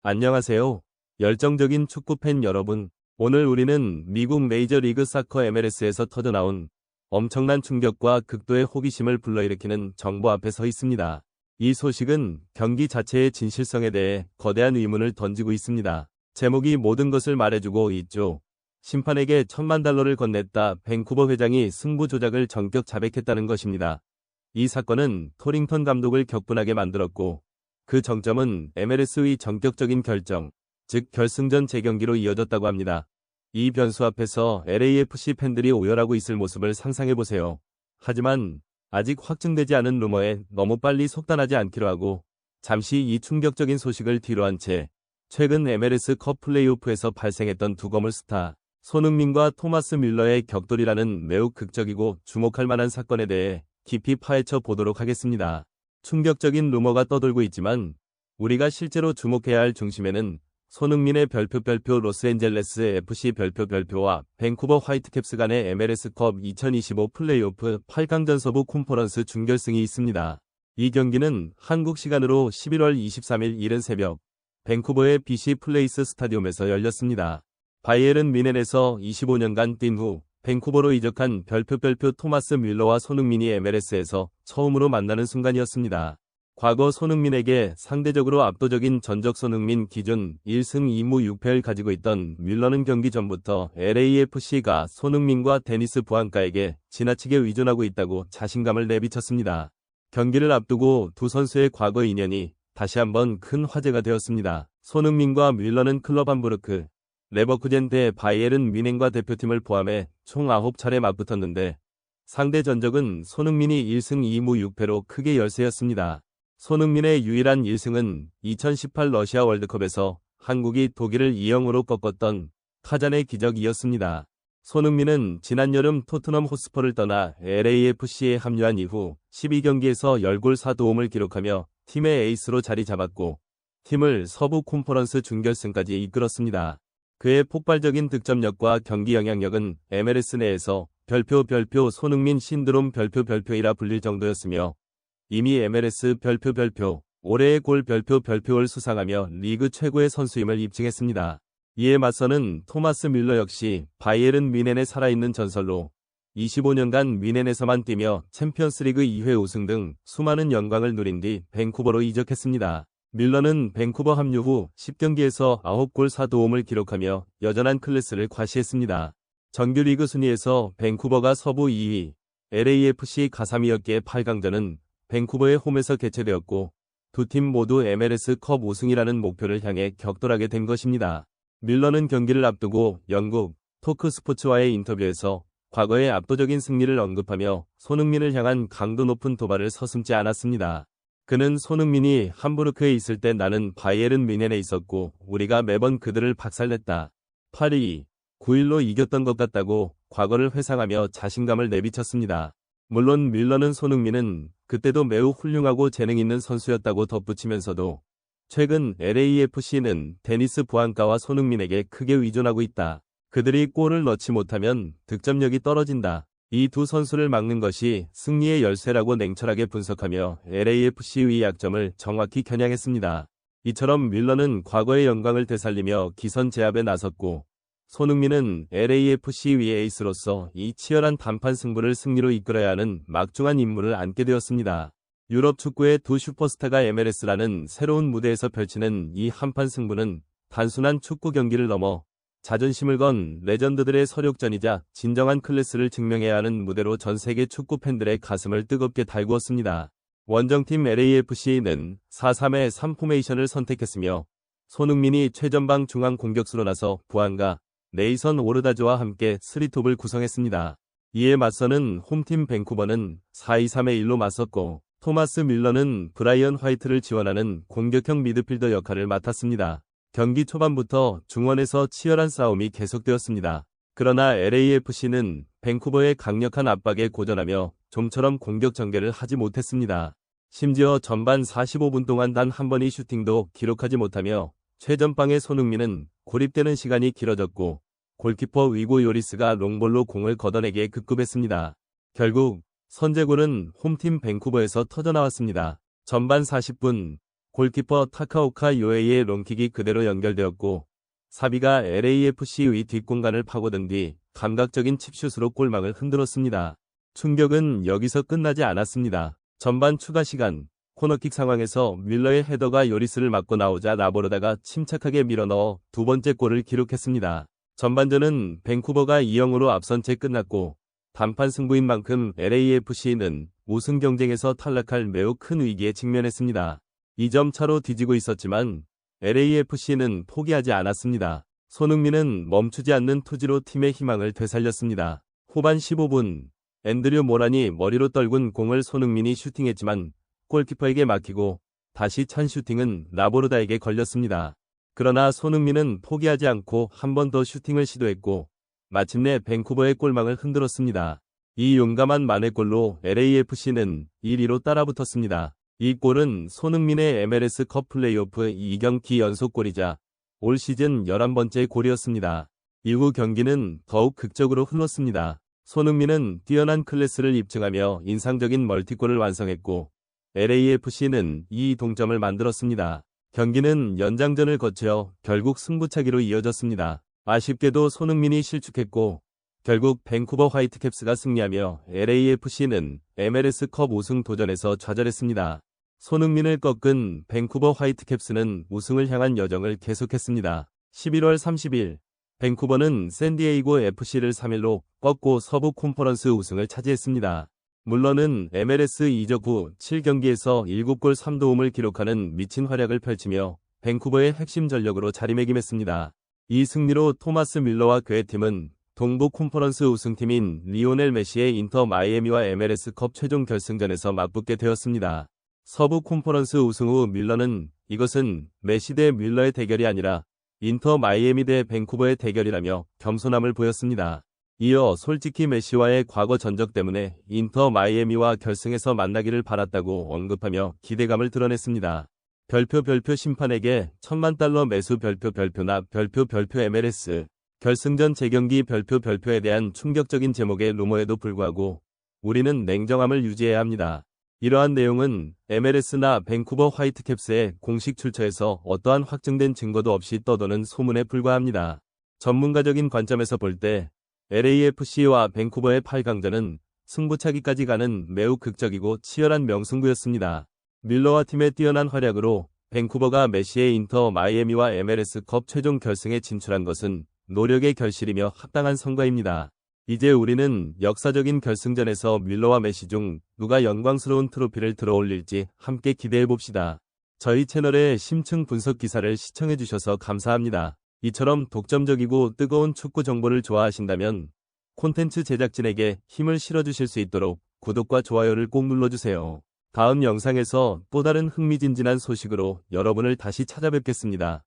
안녕하세요. 열정적인 축구팬 여러분. 오늘 우리는 미국 메이저리그 사커 MLS에서 터져나온 엄청난 충격과 극도의 호기심을 불러일으키는 정보 앞에 서 있습니다. 이 소식은 경기 자체의 진실성에 대해 거대한 의문을 던지고 있습니다. 제목이 모든 것을 말해주고 있죠. 심판에게 $10,000,000를 건넸다. 밴쿠버 회장이 승부 조작을 전격 자백했다는 것입니다. 이 사건은 토링턴 감독을 격분하게 만들었고 그 정점은 MLS의 전격적인 결정, 즉 결승전 재경기로 이어졌다고 합니다. 이 변수 앞에서 LAFC 팬들이 오열하고 있을 모습을 상상해보세요. 하지만 아직 확증되지 않은 루머에 너무 빨리 속단하지 않기로 하고 잠시 이 충격적인 소식을 뒤로한 채 최근 MLS 컵 플레이오프에서 발생했던 두 거물 스타 손흥민과 토마스 뮬러의 격돌이라는 매우 극적이고 주목할 만한 사건에 대해 깊이 파헤쳐 보도록 하겠습니다. 충격적인 루머가 떠돌고 있지만 우리가 실제로 주목해야 할 중심에는 손흥민의 별표 로스앤젤레스 FC 별표와 밴쿠버 화이트캡스 간의 MLS컵 2025 플레이오프 8강전 서부 콘퍼런스 준결승이 있습니다. 이 경기는 한국 시간으로 11월 23일 이른 새벽 밴쿠버의 BC 플레이스 스타디움에서 열렸습니다. 바이에른 뮌헨에서 25년간 뛴 후 밴쿠버로 이적한 별표 토마스 뮬러와 손흥민이 MLS에서 처음으로 만나는 순간이었습니다. 과거 손흥민에게 상대적으로 압도적인 전적 손흥민 기준 1승 2무 6패를 가지고 있던 뮬러는 경기 전부터 LAFC가 손흥민과 데니스 부안가에게 지나치게 의존하고 있다고 자신감을 내비쳤습니다. 경기를 앞두고 두 선수의 과거 인연이 다시 한번 큰 화제가 되었습니다. 손흥민과 뮬러는 클럽 함부르크, 레버쿠젠 대 바이에른 뮌헨과 대표팀을 포함해 총 9차례 맞붙었는데 상대 전적은 손흥민이 1승 2무 6패로 크게 열세였습니다. 손흥민의 유일한 1승은 2018 러시아 월드컵에서 한국이 독일을 2-0으로 꺾었던 카잔의 기적이었습니다. 손흥민은 지난 여름 토트넘 호스퍼를 떠나 LAFC에 합류한 이후 12경기에서 10골 4도움을 기록하며 팀의 에이스로 자리 잡았고 팀을 서부 콘퍼런스 준결승까지 이끌었습니다. 그의 폭발적인 득점력과 경기 영향력은 MLS 내에서 별표 손흥민 신드롬 별표이라 불릴 정도였으며 이미 MLS 별표 올해의 골 별표를 수상하며 리그 최고의 선수임을 입증했습니다. 이에 맞서는 토마스 뮬러 역시 바이에른 뮌헨의 살아있는 전설로 25년간 뮌헨에서만 뛰며 챔피언스리그 2회 우승 등 수많은 영광을 누린 뒤 밴쿠버로 이적했습니다. 뮬러는 밴쿠버 합류 후 10경기에서 9골 4도움을 기록하며 여전한 클래스를 과시했습니다. 정규 리그 순위에서 밴쿠버가 서부 2위, LAFC 가 3위였기에 8강전은 밴쿠버의 홈에서 개최되었고 두 팀 모두 MLS 컵 우승이라는 목표를 향해 격돌하게 된 것입니다. 뮬러는 경기를 앞두고 영국 토크스포츠와의 인터뷰에서 과거의 압도적인 승리를 언급하며 손흥민을 향한 강도 높은 도발을 서슴지 않았습니다. 그는 손흥민이 함부르크에 있을 때 나는 바이에른 뮌헨에 있었고 우리가 매번 그들을 박살냈다. 8-2, 9-1로 이겼던 것 같다고 과거를 회상하며 자신감을 내비쳤습니다. 물론 뮬러는 손흥민은 그때도 매우 훌륭하고 재능 있는 선수였다고 덧붙이면서도 최근 LAFC는 데니스 부안가와 손흥민에게 크게 의존하고 있다. 그들이 골을 넣지 못하면 득점력이 떨어진다. 이 두 선수를 막는 것이 승리의 열쇠라고 냉철하게 분석하며 LAFC의 약점을 정확히 겨냥했습니다. 이처럼 뮬러는 과거의 영광을 되살리며 기선 제압에 나섰고 손흥민은 LAFC의 에이스로서 이 치열한 단판 승부를 승리로 이끌어야 하는 막중한 임무를 안게 되었습니다. 유럽 축구의 두 슈퍼스타가 MLS라는 새로운 무대에서 펼치는 이 한판 승부는 단순한 축구 경기를 넘어 자존심을 건 레전드들의 서력전이자 진정한 클래스를 증명해야 하는 무대로 전 세계 축구 팬들의 가슴을 뜨겁게 달구었습니다. 원정팀 LAFC는 4-3-3 포메이션을 선택했으며 손흥민이 최전방 중앙 공격수로 나서 부안가, 네이선 오르다조와 함께 3톱을 구성했습니다. 이에 맞서는 홈팀 밴쿠버는 4-2-3-1로 맞섰고 토마스 뮬러는 브라이언 화이트를 지원하는 공격형 미드필더 역할을 맡았습니다. 경기 초반부터 중원에서 치열한 싸움이 계속되었습니다. 그러나 LAFC는 밴쿠버의 강력한 압박에 고전하며 좀처럼 공격 전개를 하지 못했습니다. 심지어 전반 45분 동안 단 한 번의 슈팅도 기록하지 못하며 최전방의 손흥민은 고립되는 시간이 길어졌고 골키퍼 위고 요리스가 롱볼로 공을 걷어내기에 급급했습니다. 결국 선제골은 홈팀 밴쿠버에서 터져나왔습니다. 전반 40분 골키퍼 타카오카 요에이의 롱킥이 그대로 연결되었고 사비가 LAFC의 뒷공간을 파고든 뒤 감각적인 칩슛으로 골망을 흔들었습니다. 충격은 여기서 끝나지 않았습니다. 전반 추가 시간 코너킥 상황에서 뮬러의 헤더가 요리스를 맞고 나오자 라보르다가 침착하게 밀어넣어 두 번째 골을 기록했습니다. 전반전은 밴쿠버가 2-0으로 앞선 채 끝났고 단판 승부인 만큼 LAFC는 우승 경쟁에서 탈락할 매우 큰 위기에 직면했습니다. 2점 차로 뒤지고 있었지만 LAFC는 포기하지 않았습니다. 손흥민은 멈추지 않는 투지로 팀의 희망을 되살렸습니다. 후반 15분 앤드류 모란이 머리로 떨군 공을 손흥민이 슈팅했지만 골키퍼에게 막히고 다시 찬 슈팅은 라보르다에게 걸렸습니다. 그러나 손흥민은 포기하지 않고 한 번 더 슈팅을 시도했고 마침내 밴쿠버의 골망을 흔들었습니다. 이 용감한 만회골로 LAFC는 1위로 따라붙었습니다. 이 골은 손흥민의 MLS 컵 플레이오프 2경기 연속골이자 올 시즌 11번째 골이었습니다. 이후 경기는 더욱 극적으로 흘렀습니다. 손흥민은 뛰어난 클래스를 입증하며 인상적인 멀티골을 완성했고 LAFC는 2동점을 만들었습니다. 경기는 연장전을 거쳐 결국 승부차기로 이어졌습니다. 아쉽게도 손흥민이 실축했고 결국 밴쿠버 화이트캡스가 승리하며 LAFC는 MLS컵 우승 도전에서 좌절했습니다. 손흥민을 꺾은 밴쿠버 화이트캡스는 우승을 향한 여정을 계속했습니다. 11월 30일 밴쿠버는 샌디에이고 FC를 3-1로 꺾고 서부 컨퍼런스 우승을 차지했습니다. 물러는 MLS 이적 후 7경기에서 7골 3도움을 기록하는 미친 활약을 펼치며 밴쿠버의 핵심 전력으로 자리매김했습니다. 이 승리로 토마스 뮬러와 그의 팀은 동부 컨퍼런스 우승팀인 리오넬 메시의 인터 마이애미와 MLS컵 최종 결승전에서 맞붙게 되었습니다. 서부 컨퍼런스 우승 후 뮬러는 이것은 메시 대 뮬러의 대결이 아니라 인터 마이애미 대 밴쿠버의 대결이라며 겸손함을 보였습니다. 이어 솔직히 메시와의 과거 전적 때문에 인터 마이애미와 결승에서 만나기를 바랐다고 언급하며 기대감을 드러냈습니다. 별표 심판에게 $10,000 매수 별표나 별표 MLS 결승전 재경기 별표에 대한 충격적인 제목의 루머에도 불구하고 우리는 냉정함을 유지해야 합니다. 이러한 내용은 MLS나 밴쿠버 화이트캡스의 공식 출처에서 어떠한 확증된 증거도 없이 떠도는 소문에 불과합니다. 전문가적인 관점에서 볼 때 LAFC와 밴쿠버의 8강전은 승부차기까지 가는 매우 극적이고 치열한 명승부였습니다. 뮬러와 팀의 뛰어난 활약으로 밴쿠버가 메시의 인터 마이애미와 MLS컵 최종 결승에 진출한 것은 노력의 결실이며 합당한 성과입니다. 이제 우리는 역사적인 결승전에서 뮬러와 메시 중 누가 영광스러운 트로피를 들어올릴지 함께 기대해봅시다. 저희 채널의 심층 분석 기사를 시청해주셔서 감사합니다. 이처럼 독점적이고 뜨거운 축구 정보를 좋아하신다면 콘텐츠 제작진에게 힘을 실어주실 수 있도록 구독과 좋아요를 꼭 눌러주세요. 다음 영상에서 또 다른 흥미진진한 소식으로 여러분을 다시 찾아뵙겠습니다.